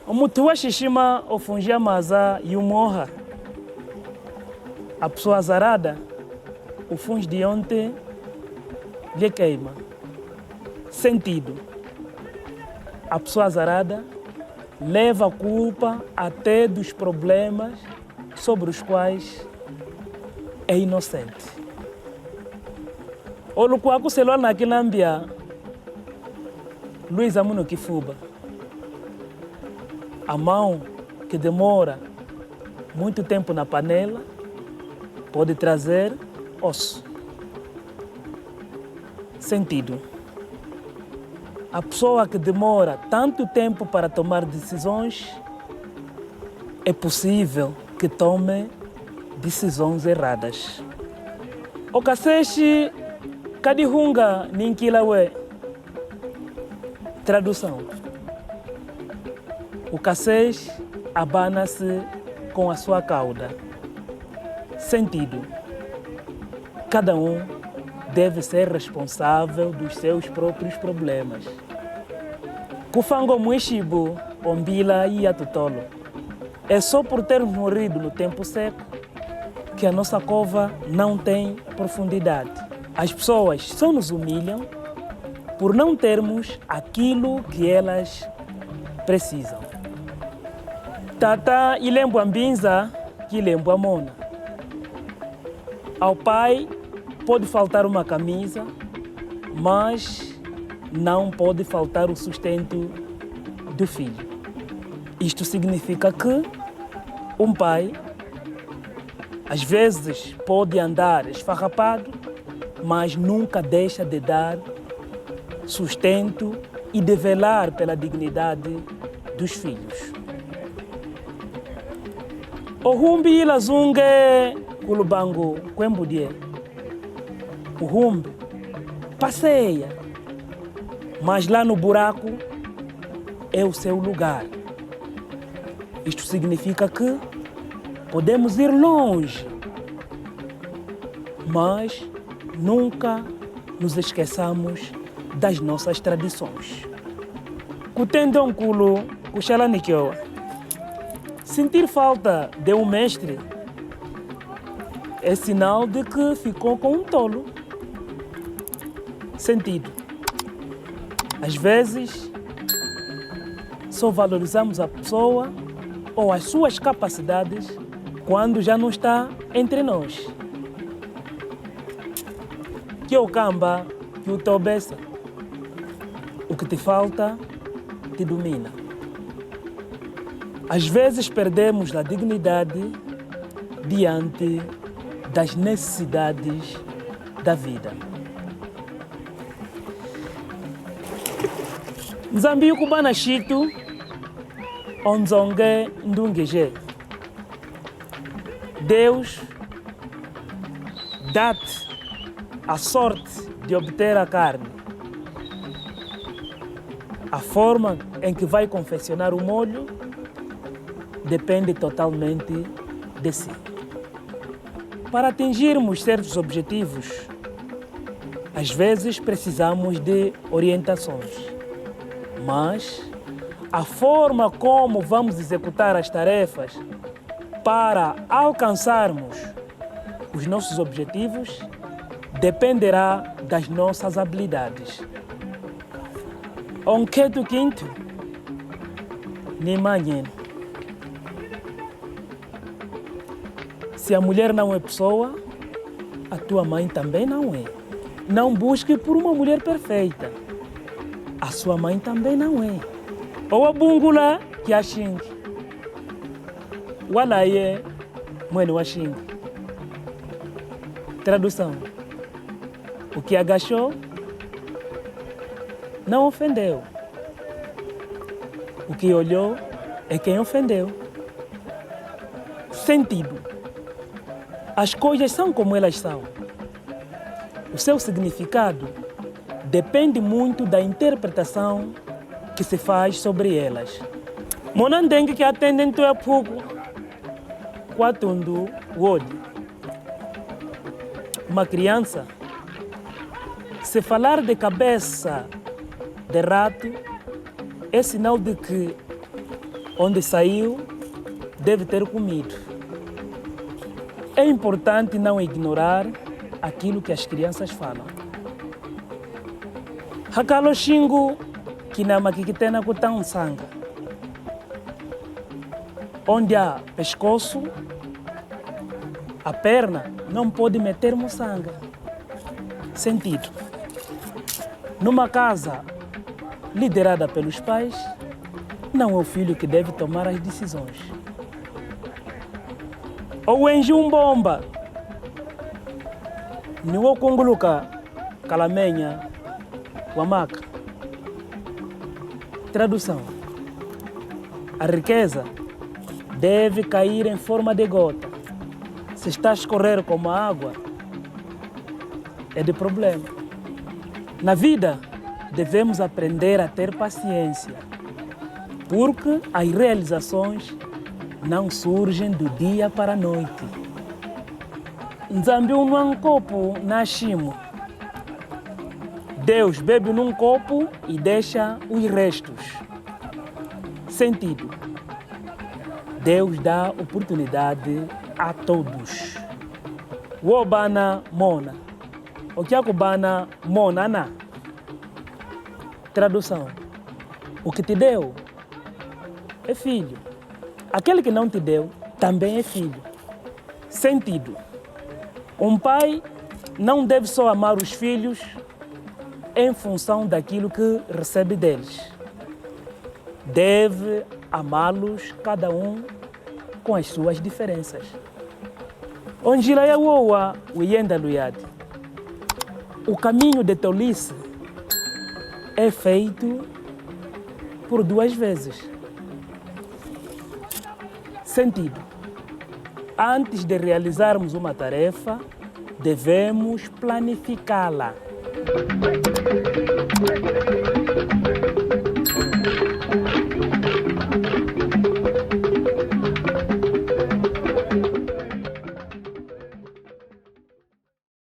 Omuntu wa shishima ofungia maza yumoha. A pessoa azarada ofunge de ontem lhe queima. Sentido. A pessoa azarada leva a culpa até dos problemas sobre os quais é inocente. Olukwako selwa na kinambia Luiz Amuno Kifuba. A mão que demora muito tempo na panela pode trazer osso. Sentido. A pessoa que demora tanto tempo para tomar decisões, é possível que tome decisões erradas. O cacete kadihunga ninkilawe. Tradução. O cacete abana-se com a sua cauda. Sentido. Cada um deve ser responsável dos seus próprios problemas. Kufango mwishibu ombila e atutolo. É só por termos morrido no tempo seco que a nossa cova não tem profundidade. As pessoas só nos humilham por não termos aquilo que elas precisam. Tata ilembwa mbinza kilembwa mona. Ao pai pode faltar uma camisa, mas não pode faltar o sustento do filho. Isto significa que um pai às vezes pode andar esfarrapado, mas nunca deixa de dar sustento e de velar pela dignidade dos filhos. O humbi lazunge kulubango kwembudie. O humbi passeia, mas lá no buraco é o seu lugar. Isto significa que podemos ir longe, mas nunca nos esqueçamos das nossas tradições. Kutendon kulo kushalanikiwa. Sentir falta de um mestre é sinal de que ficou com um tolo. Sentido. Às vezes, só valorizamos a pessoa ou as suas capacidades quando já não está entre nós. Que o camba, que o tobessa. O que te falta, te domina. Às vezes perdemos a dignidade diante das necessidades da vida. Nzambi kubana shitu onzonge ndungeje. Deus dá-te a sorte de obter a carne. A forma em que vai confeccionar o molho depende totalmente de si. Para atingirmos certos objetivos, às vezes precisamos de orientações, mas a forma como vamos executar as tarefas para alcançarmos os nossos objetivos dependerá das nossas habilidades. Onketo quinto, ni manhã. Se a mulher não é pessoa, a tua mãe também não é. Não busque por uma mulher perfeita. A sua mãe também não é. Ou a bungula que a xingue. Walaye, mwene wa xingue. Tradução. O que agachou não ofendeu. O que olhou é quem ofendeu. Sentido. As coisas são como elas são. O seu significado depende muito da interpretação que se faz sobre elas. Monandengue que atendem tu é pouco, quatundu wode. Uma criança, se falar de cabeça de rato, é sinal de que onde saiu deve ter comido. É importante não ignorar aquilo que as crianças falam. Hakalo xingu kinama kikitena kutan sanga. Onde há pescoço, a perna não pode meter moçanga. Sentido. Numa casa liderada pelos pais, não é o filho que deve tomar as decisões. Ou enche bomba, não o conguluca, calamenha, wamaka. Tradução. A riqueza deve cair em forma de gota. Se está a escorrer como a água, é de problema. Na vida, devemos aprender a ter paciência, porque as realizações não surgem do dia para a noite. Nzambi num copo nascimo. Deus bebe num copo e deixa os restos. Sentido. Deus dá oportunidade a todos. Wobana mona. O que é que bana mona na? Tradução. O que te deu é filho. Aquele que não te deu também é filho. Sentido. Um pai não deve só amar os filhos em função daquilo que recebe deles. Deve amá-los cada um com as suas diferenças. Onjila woa uyenda luyadi. O caminho de tolice é feito por duas vezes. Sentido. Antes de realizarmos uma tarefa, devemos planificá-la.